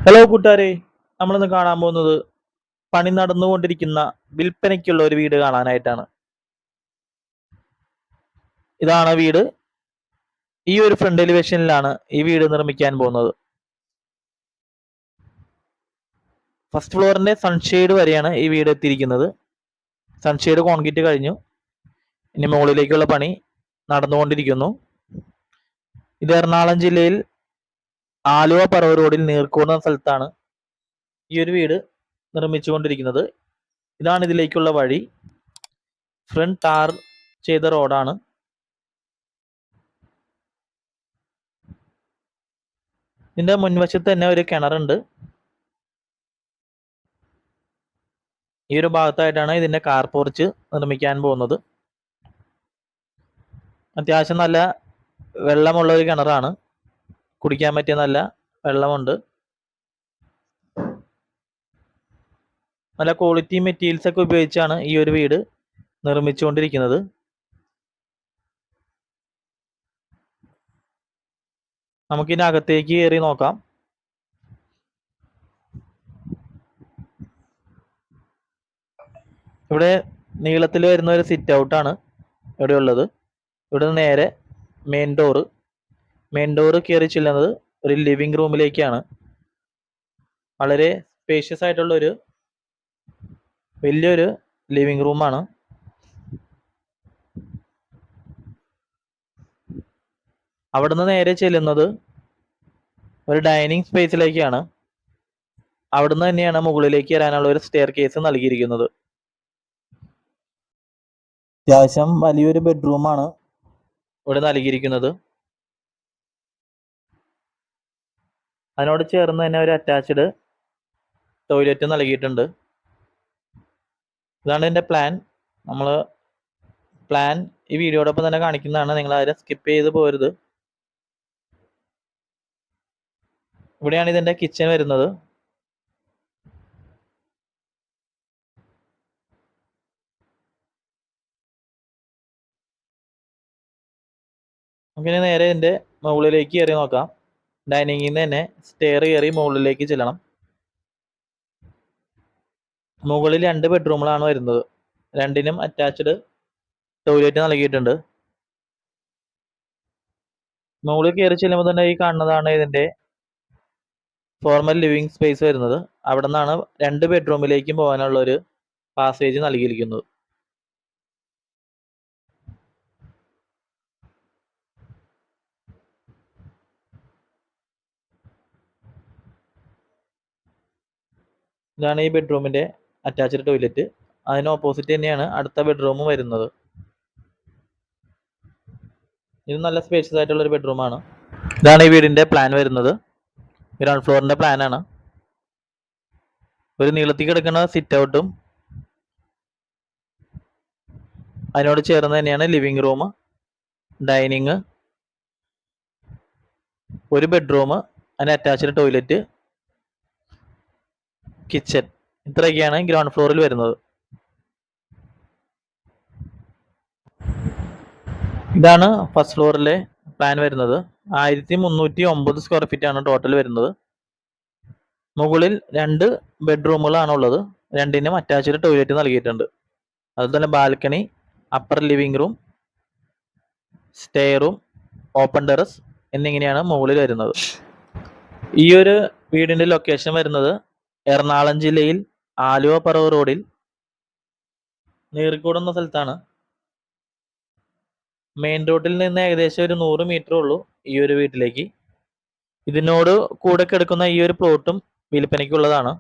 Hello കൂട്ടുകാരെ, നമ്മളിന്ന് കാണാൻ പോകുന്നത് പണി നടന്നുകൊണ്ടിരിക്കുന്ന വിൽപ്പനയ്ക്കുള്ള ഒരു വീട് കാണാനായിട്ടാണ്. ഇതാണ് വീട്. ഈ ഒരു ഫ്രണ്ട് എലിവേഷനിലാണ് ഈ വീട് നിർമ്മിക്കാൻ പോകുന്നത്. ഫസ്റ്റ് ഫ്ലോറിന്റെ സൺഷെയ്ഡ് വരെയാണ് ഈ വീട് എത്തിയിരിക്കുന്നത്. സൺഷെയ്ഡ് കോൺക്രീറ്റ് കഴിഞ്ഞു. ഇനി മുകളിലേക്കുള്ള പണി നടന്നുകൊണ്ടിരിക്കുന്നു. ഇത് എറണാകുളം ജില്ലയിൽ ആലുവ പറവൂർ റോഡിൽ നീർക്കോട് എന്ന സ്ഥലത്താണ് ഈ ഒരു വീട് നിർമ്മിച്ചുകൊണ്ടിരിക്കുന്നത്. ഇതാണ് ഇതിലേക്കുള്ള വഴി. ഫ്രണ്ട് ടാർ ചെയ്ത റോഡാണ്. ഇതിന്റെ മുൻവശത്ത് തന്നെ ഒരു കിണറുണ്ട്. ഈ ഒരു ഭാഗത്തായിട്ടാണ് ഇതിന്റെ കാർ പോർച്ച് നിർമ്മിക്കാൻ പോകുന്നത്. അത്യാവശ്യം നല്ല വെള്ളമുള്ള ഒരു കിണറാണ്. കുടിക്കാൻ പറ്റിയ നല്ല വെള്ളമുണ്ട്. നല്ല ക്വാളിറ്റി മെറ്റീരിയൽസ് ഒക്കെ ഉപയോഗിച്ചാണ് ഈ ഒരു വീട് നിർമ്മിച്ചുകൊണ്ടിരിക്കുന്നത്. നമുക്കിതിനകത്തേക്ക് കയറി നോക്കാം. ഇവിടെ നീളത്തിൽ വരുന്ന ഒരു സിറ്റ് ഔട്ടാണ് ഇവിടെ ഉള്ളത്. ഇവിടെ നിന്ന് നേരെ മെയിൻ ഡോറ് കയറി ചെല്ലുന്നത് ഒരു ലിവിംഗ് റൂമിലേക്കാണ്. വളരെ സ്പേഷ്യസ് ആയിട്ടുള്ള ഒരു വലിയൊരു ലിവിംഗ് റൂമാണ്. അവിടുന്ന് നേരെ ചെല്ലുന്നത് ഒരു ഡൈനിങ് സ്പേസിലേക്കാണ്. അവിടുന്ന് തന്നെയാണ് മുകളിലേക്ക് വരാനുള്ള ഒരു സ്റ്റെയർ കേസ് നൽകിയിരിക്കുന്നത്. അത്യാവശ്യം വലിയൊരു ബെഡ്റൂമാണ് ഇവിടെ നൽകിയിരിക്കുന്നത്. അതിനോട് ചേർന്ന് തന്നെ ഒരു അറ്റാച്ച്ഡ് ടോയ്ലറ്റ് നൽകിയിട്ടുണ്ട്. ഇതാണ് ഇതിൻ്റെ പ്ലാൻ. നമ്മൾ പ്ലാൻ ഈ വീഡിയോടൊപ്പം തന്നെ കാണിക്കുന്നതാണ്. നിങ്ങൾ ആരും സ്കിപ്പ് ചെയ്ത് പോരുത്. ഇവിടെയാണ് ഇതിൻ്റെ കിച്ചൺ വരുന്നത്. നമുക്കിനി നേരെ ഇതിൻ്റെ മുകളിലേക്ക് കയറി നോക്കാം. ഡൈനിങ്ങിൽ നിന്ന് തന്നെ സ്റ്റെയർ കയറി മുകളിലേക്ക് ചെല്ലണം. മുകളിൽ 2 ബെഡ്റൂമുകളാണ് വരുന്നത്. രണ്ടിനും അറ്റാച്ച്ഡ് ടോയ്ലറ്റ് നൽകിയിട്ടുണ്ട്. മുകളിൽ കയറി ചെല്ലുമ്പോൾ തന്നെ ഈ കാണുന്നതാണ് ഇതിൻ്റെ ഫോർമൽ ലിവിംഗ് സ്പേസ് വരുന്നത്. അവിടെ നിന്നാണ് 2 ബെഡ്റൂമിലേക്കും പോകാനുള്ള ഒരു പാസേജ് നൽകിയിരിക്കുന്നത്. ഇതാണ് ഈ ബെഡ്റൂമിൻ്റെ അറ്റാച്ച്ഡ് ടോയ്ലറ്റ്. അതിന് ഓപ്പോസിറ്റ് തന്നെയാണ് അടുത്ത ബെഡ്റൂമും വരുന്നത്. ഇത് നല്ല സ്പേഷ്യസ് ആയിട്ടുള്ള ഒരു ബെഡ്റൂമാണ്. ഇതാണ് ഈ വീടിൻ്റെ പ്ലാൻ വരുന്നത്. ഗ്രൗണ്ട് ഫ്ലോറിൻ്റെ പ്ലാനാണ്. ഒരു നീളത്തിൽ കിടക്കുന്ന സിറ്റ് ഔട്ടും അതിനോട് ചേർന്ന് തന്നെയാണ് ലിവിംഗ് റൂം, ഡൈനിങ്, ഒരു ബെഡ്റൂം, അതിന് അറ്റാച്ച്ഡ് ടോയ്ലറ്റ്, കിച്ചൺ. ഇത്രയൊക്കെയാണ് ഗ്രൗണ്ട് ഫ്ലോറിൽ വരുന്നത്. ഇതാണ് ഫസ്റ്റ് ഫ്ലോറിലെ പ്ലാൻ വരുന്നത്. 1309 സ്ക്വയർ ഫീറ്റ് ആണ് ടോട്ടൽ വരുന്നത്. മുകളിൽ 2 ബെഡ്റൂമുകളാണ് ഉള്ളത്. രണ്ടിനും അറ്റാച്ച്ഡ് ടോയ്ലറ്റ് നൽകിയിട്ടുണ്ട്. അതുപോലെ തന്നെ ബാൽക്കണി, അപ്പർ ലിവിംഗ് റൂം, സ്റ്റെയറും, ഓപ്പൺ ടെറസ് എന്നിങ്ങനെയാണ് മുകളിൽ വരുന്നത്. ഈ ഒരു വീടിന്റെ ലൊക്കേഷൻ വരുന്നത് എറണാകുളം ജില്ലയിൽ ആലുവ പറവൂർ റോഡിൽ നീർക്കോട് എന്ന സ്ഥലത്താണ്. മെയിൻ റോഡിൽ നിന്ന് ഏകദേശം ഒരു 100 മീറ്റർ ഉള്ളൂ ഈ ഒരു വീട്ടിലേക്ക്. ഇതിനോട് കൂടെ കിടക്കുന്ന ഈ ഒരു പ്ലോട്ടും വിൽപ്പനയ്ക്കുള്ളതാണ്.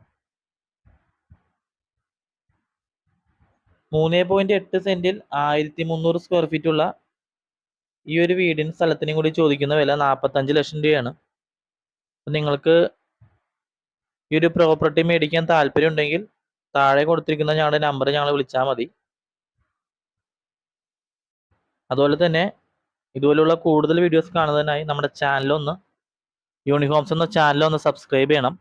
3.8 സെന്റിൽ 1300 സ്ക്വയർ ഫീറ്റ് ഉള്ള ഈ ഒരു വീടിന് സ്ഥലത്തിനും കൂടി ചോദിക്കുന്ന വില 45 ലക്ഷം രൂപയാണ്. അപ്പം നിങ്ങൾക്ക് ഈ ഒരു പ്രോപ്പർട്ടി മേടിക്കാൻ താല്പര്യം ഉണ്ടെങ്കിൽ താഴെ കൊടുത്തിരിക്കുന്ന ഞങ്ങളുടെ നമ്പർ ഞങ്ങളെ വിളിച്ചാൽ മതി. അതുപോലെ തന്നെ ഇതുപോലുള്ള കൂടുതൽ വീഡിയോസ് കാണുന്നതിനായി നമ്മുടെ ചാനലൊന്ന് യൂണിഫോംസ് എന്ന ചാനലൊന്ന് സബ്സ്ക്രൈബ് ചെയ്യണം.